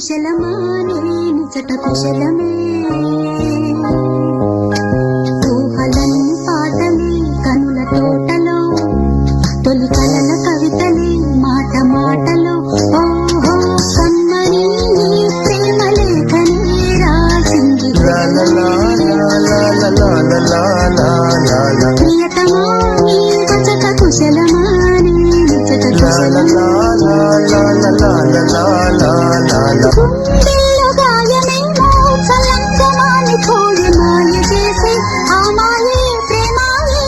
కుశలమానే నిజట కుశలమే ఊహలన్నీ పాటలే కనుల తోటలో తొలి కలల కవితలే మాట మాటలో ఓహో కమ్మని ప్రేమ లేఖనే రాసింది ప్రియతమా నీ వచట కుశలమానే నిజట కుశలమే గుండెల్లో గాయమేమో చల్లంగమాని తోడి మాయ చేసే ఆ మాయే ప్రేమాయే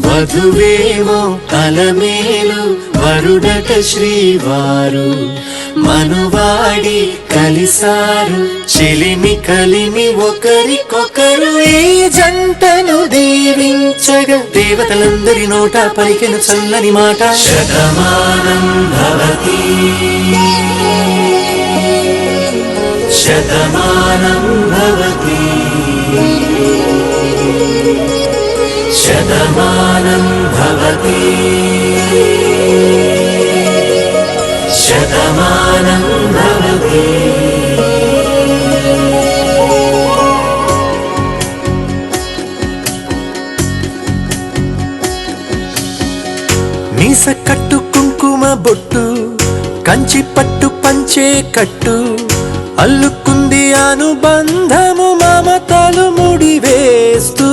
వధువేమో అలమేలు వరుడట శ్రీవారు మనువాడి కలిసారు చెలిమి కలిమి ఒకరికొకరు ఈ జంటను దీవించగా దేవతలందరి నోట పలికెను చల్లని మాట శతమానం భవతి శతమానం భవతి శతమానం భవతి శతమానం భవతి మీస కట్టు కుంకుమ బొట్టు కంచి పట్టు పంచే కట్టు అల్లుకుంది అనుబంధము మమతలు ముడివేస్తూ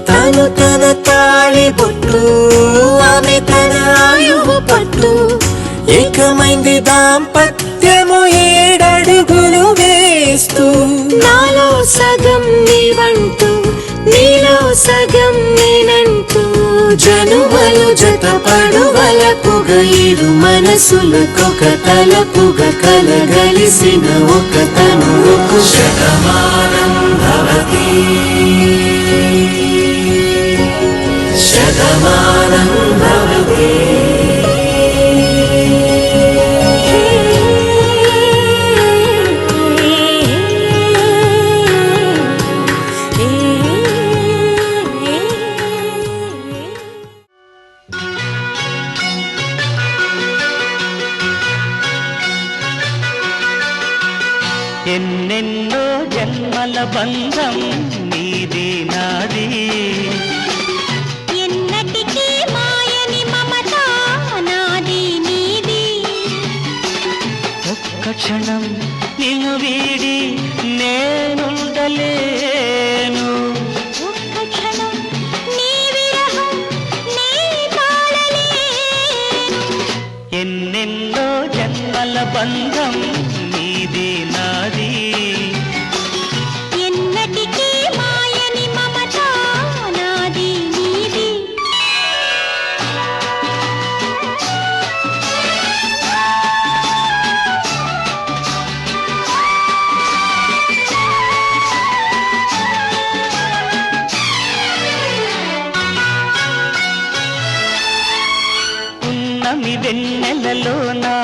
తను తన తాళి బొట్టు ఆమె తన ఆయువు పట్టు ఏకమైంది దాంపత్యము 7 అడుగులు వేస్తూ నాలో సగం నీవంటూ నీలో సగం నేనంటూ జనుమలు జతపడువలపుగా ఇరు మనసులకొక తలపుగా కలగలిసిన ఒక తనువుకు శతమానం భవతి శతమానం భవతి ఎన్నెన్నో జన్మల బంధం నీది నాది ఎన్నటికీ మాయని మమత నాది నీది ఒక్క క్షణం నిన్ను వీడి నేనుండలేను ఒక్క క్షణం నీ విరహం నీ తాళలేను ఎన్నెన్నో జన్మల బంధం నీది నాది ఎన్నటికీ మాయని మమత నాది నీది ఉన్నమి వెన్నెలలోనా